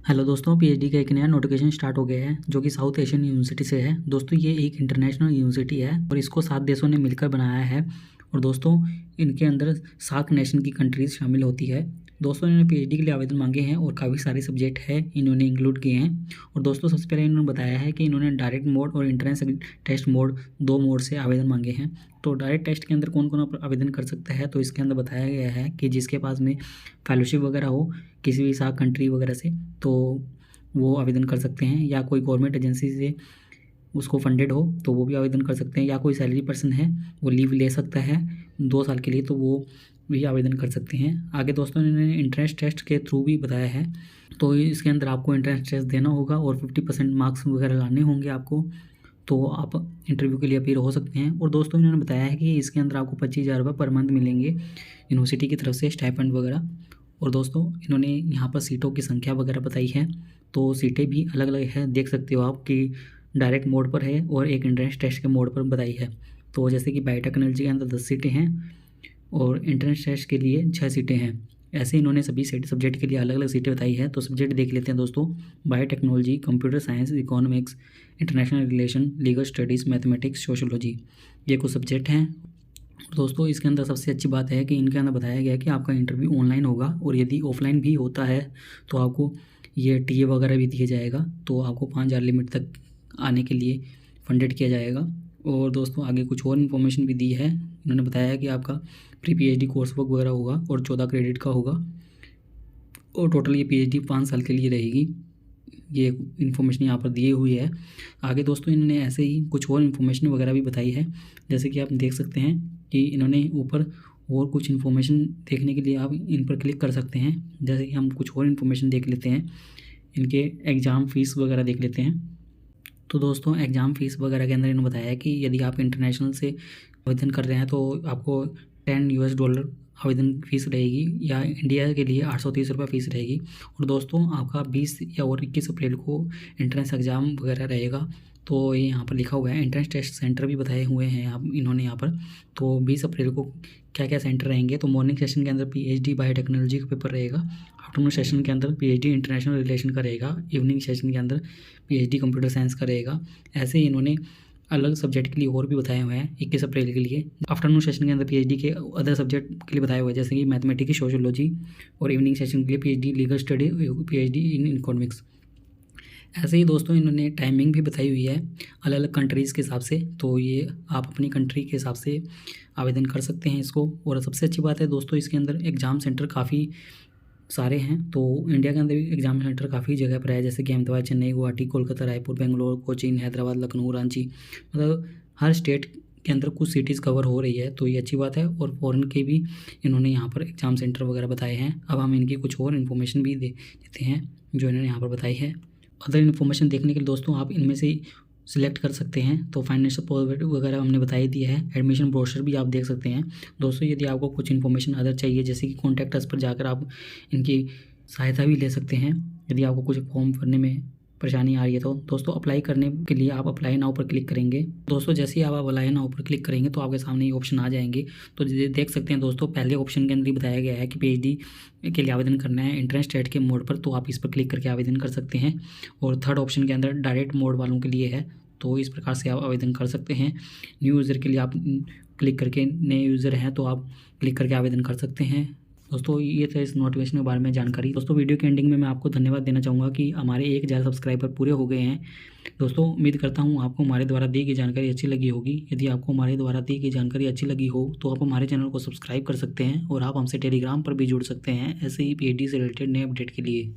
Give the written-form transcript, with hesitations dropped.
Hello दोस्तों, PhD का एक नया नोटिफिकेशन स्टार्ट हो गया है जो कि साउथ एशियन यूनिवर्सिटी से है। दोस्तों ये एक इंटरनेशनल यूनिवर्सिटी है और इसको 7 देशों ने मिलकर बनाया है। और दोस्तों इनके अंदर सार्क नेशन की कंट्रीज़ शामिल होती है। दोस्तों इन्होंने पीएचडी के लिए आवेदन मांगे हैं और काफ़ी सारे सब्जेक्ट है इन्होंने इंक्लूड किए हैं। और दोस्तों सबसे पहले इन्होंने बताया है कि इन्होंने डायरेक्ट मोड और एंट्रेंस टेस्ट मोड, 2 मोड से आवेदन मांगे हैं। तो डायरेक्ट टेस्ट के अंदर कौन कौन आवेदन कर सकता है, तो इसके अंदर बताया गया है कि जिसके पास में फेलोशिप वगैरह हो किसी भी सार्क कंट्री वगैरह से, तो वो आवेदन कर सकते हैं। या कोई गवर्नमेंट एजेंसी से उसको फंडेड हो तो वो भी आवेदन कर सकते हैं। या कोई सैलरी पर्सन है वो लीव ले सकता है 2 साल के लिए, तो वो भी आवेदन कर सकते हैं। आगे दोस्तों इन्होंने इंट्रेंस टेस्ट के थ्रू भी बताया है, तो इसके अंदर आपको इंट्रेंस टेस्ट देना होगा और 50% मार्क्स वगैरह लाने होंगे आपको, तो आप इंटरव्यू के लिए अपीयर हो सकते हैं। और दोस्तों इन्होंने बताया है कि इसके अंदर आपको 25,000 रुपये पर मंथ मिलेंगे यूनिवर्सिटी की तरफ से स्टाइपेंड वगैरह। और दोस्तों इन्होंने यहाँ पर सीटों की संख्या वगैरह बताई है, तो सीटें भी अलग अलग है, देख सकते हो आप कि डायरेक्ट मोड पर है और एक एंट्रेंस टेस्ट के मोड पर बताई है। तो जैसे कि बायोटेक्नोलॉजी के अंदर 10 सीटें हैं और एंट्रेंस टेस्ट के लिए 6 सीटें हैं। ऐसे इन्होंने सभी सब्जेक्ट के लिए अलग अलग सीटें बताई है। तो सब्जेक्ट देख लेते हैं दोस्तों। Biotechnology, computer science, economics, international relation, legal studies, mathematics, sociology, ये कुछ सब्जेक्ट हैं। दोस्तों इसके अंदर सबसे अच्छी बात है कि इनके अंदर बताया गया है कि आपका इंटरव्यू ऑनलाइन होगा और यदि ऑफलाइन भी होता है तो आपको ये टीए वगैरह भी दिया जाएगा, तो आपको 5,000 लिमिट तक आने के लिए फंडेड किया जाएगा। और दोस्तों आगे कुछ और इन्फॉर्मेशन भी दी है। इन्होंने बताया है कि आपका प्री पीएचडी कोर्स वर्क वगैरह होगा और 14 क्रेडिट का होगा और टोटल ये पीएचडी 5 साल के लिए रहेगी। ये इन्फॉर्मेशन यहाँ पर दी हुई है। आगे दोस्तों इन्होंने ऐसे ही कुछ और इन्फॉर्मेशन वगैरह भी बताई है, जैसे कि आप देख सकते हैं कि इन्होंने ऊपर और कुछ इन्फॉर्मेशन देखने के लिए आप इन पर क्लिक कर सकते हैं। जैसे कि हम कुछ और इन्फॉर्मेशन देख लेते हैं, इनके एग्ज़ाम फ़ीस वगैरह देख लेते हैं। तो दोस्तों एग्ज़ाम फ़ीस वगैरह के अंदर इन्होंने बताया है कि यदि आप इंटरनेशनल से आवेदन कर रहे हैं तो आपको $10 आवेदन फ़ीस रहेगी, या इंडिया के लिए 830 रुपये फ़ीस रहेगी। और दोस्तों आपका 20 या और 21 अप्रैल को एंट्रेंस एग्ज़ाम वगैरह रहेगा। तो ये यहाँ पर लिखा हुआ है, एंट्रेंस टेस्ट सेंटर भी बताए हुए हैं इन्होंने यहाँ पर। तो 20 अप्रैल को क्या क्या सेंटर रहेंगे, तो मॉर्निंग सेशन के अंदर पीएचडी बायोटेक्नोलॉजी का पेपर रहेगा, आफ्टरनून सेशन के अंदर पीएचडी इंटरनेशनल रिलेशन का रहेगा, इवनिंग सेशन के अंदर पीएचडी कंप्यूटर साइंस का रहेगा। ऐसे ही इन्होंने अलग सब्जेक्ट के लिए और भी बताए हुए हैं। 21 अप्रैल के लिए आफ्टरनून सेशन के अंदर पीएचडी के अदर सब्जेक्ट के लिए बताए हुए हैं, जैसे कि मैथमेटिक्स, सोशियोलॉजी, और इवनिंग सेशन के लिए PhD legal study, PhD in economics. ऐसे ही दोस्तों इन्होंने टाइमिंग भी बताई हुई है अलग अलग कंट्रीज़ के हिसाब से, तो ये आप अपनी कंट्री के हिसाब से आवेदन कर सकते हैं इसको। और सबसे अच्छी बात है दोस्तों इसके अंदर एग्ज़ाम सेंटर काफ़ी सारे हैं। तो इंडिया के अंदर भी एग्ज़ाम सेंटर काफ़ी जगह पर है, जैसे कि अहमदाबाद, चेन्नई, गुवाहाटी, कोलकाता, रायपुर, बेंगलोर, कोचीन, हैदराबाद, लखनऊ, रांची, मतलब हर स्टेट के अंदर कुछ सिटीज़ कवर हो रही है, तो ये अच्छी बात है। और फॉरेन के भी इन्होंने यहाँ पर एग्ज़ाम सेंटर वगैरह बताए हैं। अब हम इनकी कुछ और इन्फॉर्मेशन भी दे देते हैं जो इन्होंने यहाँ पर बताई है। अदर इन्फॉर्मेशन देखने के लिए दोस्तों आप इनमें से सिलेक्ट कर सकते हैं। तो फाइनेंशियल प्रोविडेंट वगैरह हमने बताई दी है, एडमिशन ब्रोशर भी आप देख सकते हैं। दोस्तों यदि आपको कुछ इन्फॉर्मेशन अदर चाहिए, जैसे कि कॉन्टैक्ट अस पर जाकर आप इनकी सहायता भी ले सकते हैं यदि आपको कुछ फॉर्म भरने में परेशानी आ रही है। तो दोस्तों अप्लाई करने के लिए आप अप्लाई नाउ पर क्लिक करेंगे। दोस्तों जैसे ही आप अप्लाई नाउ पर क्लिक करेंगे तो आपके सामने ये ऑप्शन आ जाएंगे। तो देख सकते हैं दोस्तों पहले ऑप्शन के अंदर ही बताया गया है कि पीएचडी के लिए आवेदन करना है एंट्रेंस टेस्ट के मोड पर, तो आप इस पर क्लिक करके आवेदन कर सकते हैं। और थर्ड ऑप्शन के अंदर डायरेक्ट मोड वालों के लिए है, तो इस प्रकार से आप आवेदन कर सकते हैं। न्यू यूज़र के लिए आप क्लिक करके, नए यूज़र हैं तो आप क्लिक करके आवेदन कर सकते हैं। दोस्तों ये था इस नोटिफिकेशन के बारे में जानकारी। दोस्तों वीडियो के एंडिंग में मैं आपको धन्यवाद देना चाहूँगा कि हमारे 1,000 सब्सक्राइबर पूरे हो गए हैं। दोस्तों उम्मीद करता हूँ आपको हमारे द्वारा दी गई जानकारी अच्छी लगी होगी। यदि आपको हमारे द्वारा दी गई जानकारी अच्छी लगी हो तो आप हमारे चैनल को सब्सक्राइब कर सकते हैं और आप हमसे टेलीग्राम पर भी जुड़ सकते हैं ऐसे ही पीएचडी से रिलेटेड नए अपडेट के लिए।